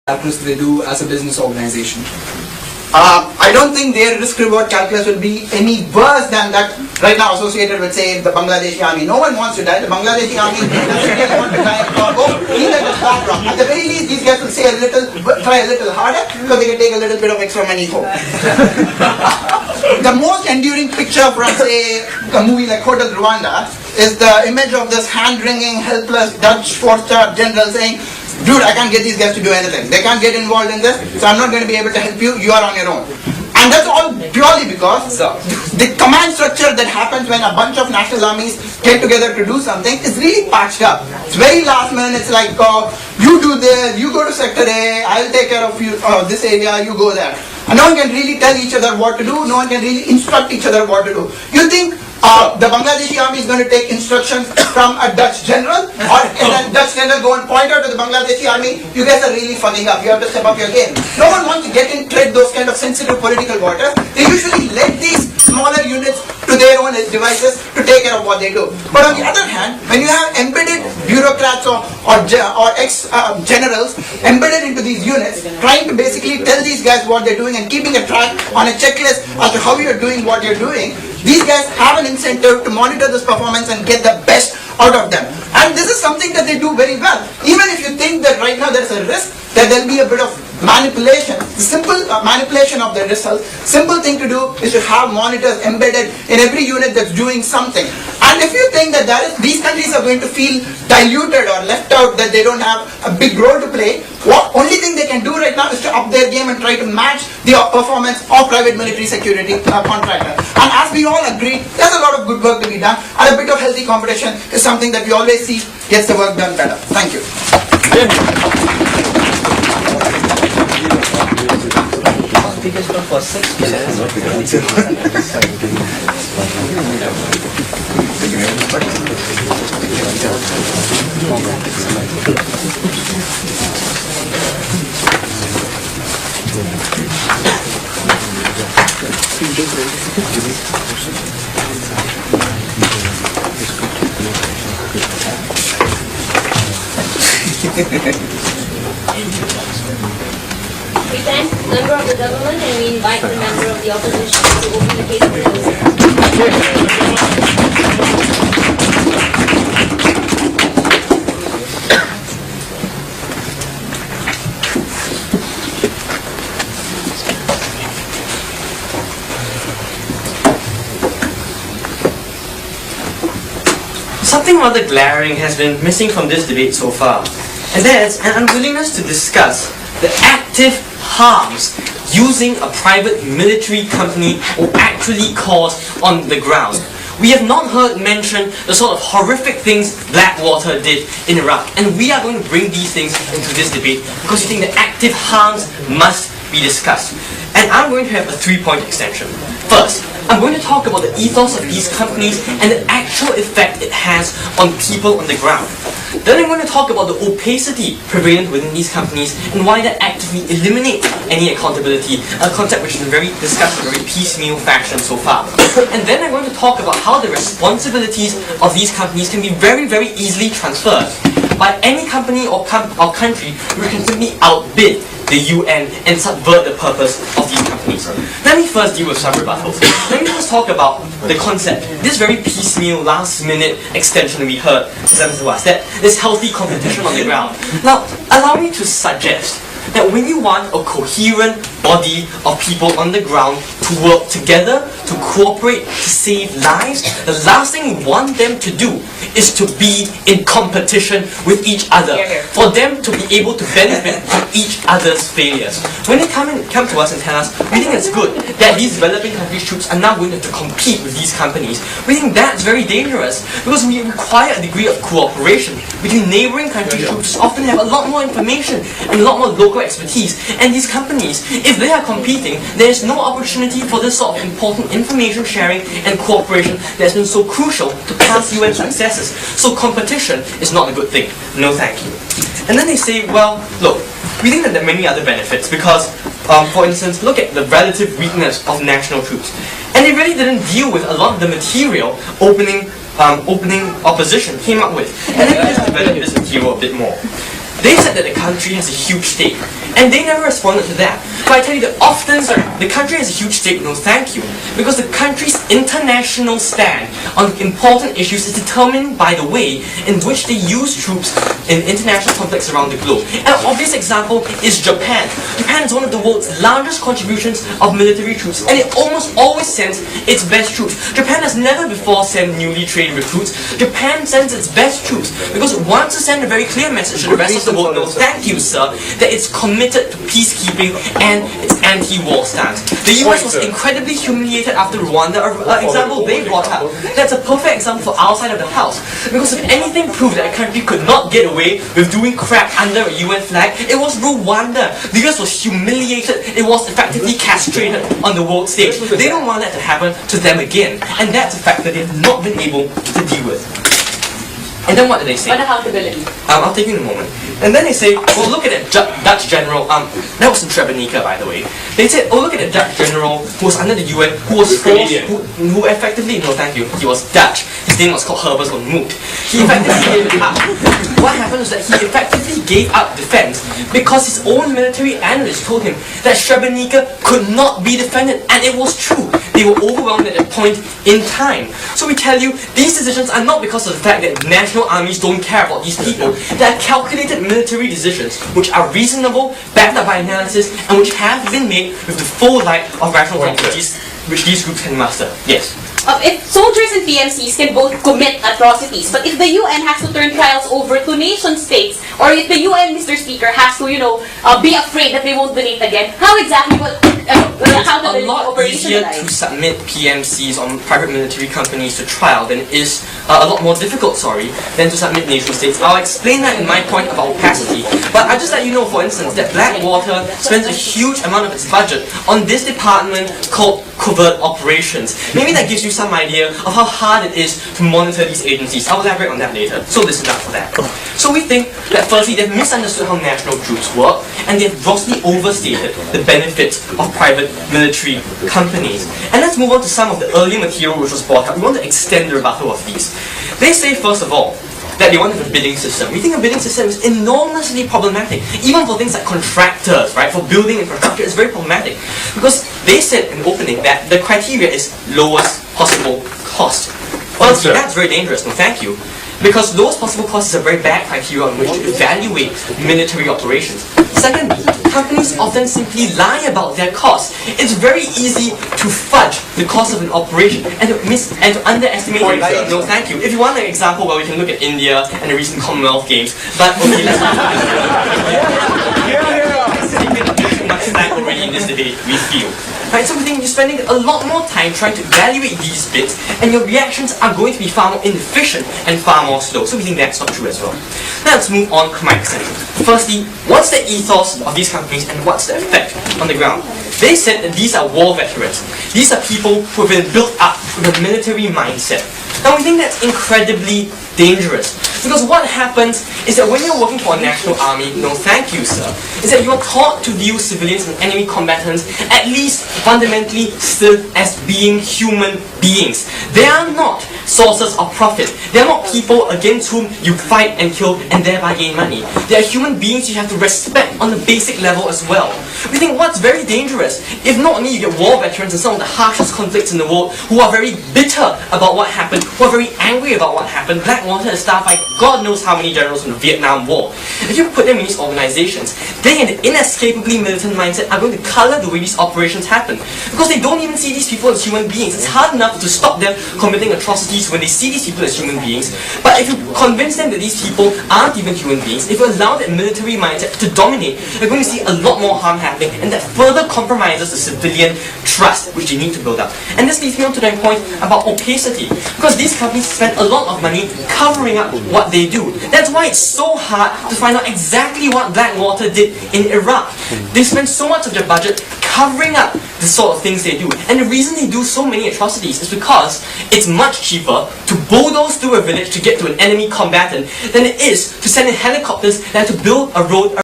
calculus they do as a business organization? I don't think their risk-reward calculus will be any worse than that right now associated with, say, the Bangladeshi army. No one wants to die. The Bangladeshi army doesn't really want to die or go either the background. At the very least, these guys will say try a little harder because they can take a little bit of extra money home. The most enduring picture from, say, a movie like Hotel Rwanda is the image of this hand-wringing, helpless Dutch four-star general saying, "Dude, I can't get these guys to do anything. They can't get involved in this, so I'm not going to be able to help you. You are on your own." And that's all purely because the command structure that happens when a bunch of national armies get together to do something is really patched up. It's very last minute. It's like, you do this, you go to sector A, I'll take care of you, this area, you go there. And no one can really tell each other what to do. No one can really instruct each other what to do. You think the Bangladeshi army is going to take instructions from a Dutch general, or can a Dutch general go and point out to the Bangladeshi army, "You guys are really fucking up, you have to step up your game"? No one wants to get in tread those kind of sensitive political waters. They usually let these smaller units to their own devices to take care of what they do. But on the other hand, when you have embedded bureaucrats or ex-generals embedded into these units, trying to basically tell these guys what they're doing and keeping a track on a checklist as to how you're doing what you're doing, these guys have an incentive to monitor this performance and get the best out of them. And this is something that they do very well. Even if you think that right now there is a risk that there will be a bit of manipulation, simple manipulation of the results, simple thing to do is to have monitors embedded in every unit that's doing something. And if you think that these countries are going to feel diluted or left out, that they don't have a big role to play, what only thing they can do right now is to up their game and try to match the performance of private military security contractors. And as we all agree, there's a lot of good work to be done, and a bit of healthy competition is something that we always see gets the work done better. Thank you. For 6 minutes. We thank the member of the government and we invite the member of the opposition to open the case for closing. Something rather glaring has been missing from this debate so far, and that is an unwillingness to discuss the active harms using a private military company will actually cause on the ground. We have not heard mention the sort of horrific things Blackwater did in Iraq, and we are going to bring these things into this debate because we think the active harms must be discussed. And I'm going to have a 3-point extension. First, I'm going to talk about the ethos of these companies and the actual effect it has on people on the ground. Then I'm going to talk about the opacity prevalent within these companies and why that actively eliminates any accountability, a concept which has been discussed in a very piecemeal fashion so far. And then I'm going to talk about how the responsibilities of these companies can be very, very easily transferred by any company or country who can simply outbid the UN and subvert the purpose of these companies. Let me first deal with some rebuttals. Let me first talk about the concept, this very piecemeal, last-minute extension we heard presented to us, that there's healthy competition on the ground. Now, allow me to suggest that when you want a coherent body of people on the ground to work together, to cooperate, to save lives, the last thing you want them to do is to be in competition with each other, for them to be able to benefit from each other's failures. When they come to us and tell us, we think it's good that these developing countries' troops are now going to have to compete with these companies, we think that's very dangerous because we require a degree of cooperation between neighboring countries' troops who often have a lot more information and a lot more local expertise. And these companies, if they are competing, there is no opportunity for this sort of important information sharing and cooperation that's been so crucial to past UN successes. So competition is not a good thing. No thank you. And then they say, well, look, we think that there are many other benefits because, for instance, look at the relative weakness of national troops. And they really didn't deal with a lot of the material opening opposition came up with. And let me just develop this material a bit more. They said that the country has a huge stake And they never responded to that. But I tell you that often the country has a huge stake, no thank you. Because the country's international stand on important issues is determined by the way in which they use troops in international conflicts around the globe. An obvious example is Japan. Japan is one of the world's largest contributions of military troops, and it almost always sends its best troops. Japan has never before sent newly trained recruits. Japan sends its best troops because it wants to send a very clear message to the rest of the world, no thank you sir, that it's committed to peacekeeping and its anti-war stance. The US was incredibly humiliated after Rwanda, an example they brought up. That's a perfect example for outside of the house. Because if anything proved that a country could not get away with doing crap under a UN flag, it was Rwanda. The US was humiliated, it was effectively castrated on the world stage. They don't want that to happen to them again, and that's a fact that they've not been able to deal with. And then what did they say? On accountability. I'll take you in a moment. And then they say, well, look at that Dutch general, that was in Srebrenica, by the way. They said, oh, look at the Dutch general who was under the UN, who was forced, who effectively, no thank you, he was Dutch. His name was called Herbert von Moot. He effectively gave up. What happened was that he effectively gave up defense because his own military analyst told him that Srebrenica could not be defended, and it was true. They were overwhelmed at that point in time. So we tell you, these decisions are not because of the fact that national armies don't care about these people. They are calculated military decisions which are reasonable, backed up by analysis, and which have been made with the full light of rational probabilities which these groups can master. Yes? If soldiers and PMCs can both commit atrocities, but if the UN has to turn trials over to nation states, or if the UN, Mr. Speaker, has to, be afraid that they won't donate again, how exactly will accountability It's a lot easier to submit PMCs on private military companies to trial than it is a lot more difficult, than to submit nation states. I'll explain that in my point about opacity. But I just let you know, for instance, that Blackwater spends a huge amount of its budget on this department called covert operations. Maybe that gives you some idea of how hard it is to monitor these agencies. I'll elaborate on that later, so listen up for that. So we think that firstly, they've misunderstood how national troops work, and they've grossly overstated the benefits of private military companies. And let's move on to some of the early material which was brought up. We want to extend the rebuttal of these. They say, first of all, that they want to have a bidding system. We think a bidding system is enormously problematic. Even for things like contractors, for building infrastructure, it's very problematic. Because they said in opening that the criteria is lowest possible cost. Well, that's very dangerous, no thank you. Because lowest possible cost is a very bad criteria on which to evaluate military operations. Secondly, companies often simply lie about their costs. It's very easy to fudge the cost of an operation and to underestimate it. No, thank you. If you want an example, well, we can look at India and the recent Commonwealth Games. But okay, let's not too much time already in this debate, we feel. So we think you're spending a lot more time trying to evaluate these bids, and your reactions are going to be far more inefficient and far more slow. So we think that's not true as well. Now let's move on to my exception. Firstly, what's the ethos of these companies and what's the effect on the ground? They said that these are war veterans. These are people who have been built up with a military mindset. Now we think that's incredibly dangerous. Because what happens is that when you're working for a national army, no thank you sir, is that you're taught to view civilians and enemy combatants at least fundamentally still as being human beings. They are not sources of profit. They are not people against whom you fight and kill and thereby gain money. They are human beings you have to respect on the basic level as well. We think what's very dangerous, if not only you get war veterans in some of the harshest conflicts in the world who are very bitter about what happened, who are very angry about what happened. Blackwater is staffed by God knows how many generals from the Vietnam War. If you put them in these organizations, they in the inescapably militant mindset are going to color the way these operations happen. Because they don't even see these people as human beings. It's hard enough to stop them committing atrocities when they see these people as human beings. But if you convince them that these people aren't even human beings, if you allow that military mindset to dominate, you're going to see a lot more harm happening, and that further compromises the civilian trust which they need to build up. And this leads me on to the point about opacity. Because these companies spend a lot of money covering up what they do. That's why it's so hard to find out exactly what Blackwater did in Iraq. They spend so much of their budget covering up the sort of things they do. And the reason they do so many atrocities is because it's much cheaper to bulldoze through a village to get to an enemy combatant than it is to send in helicopters that have to build a road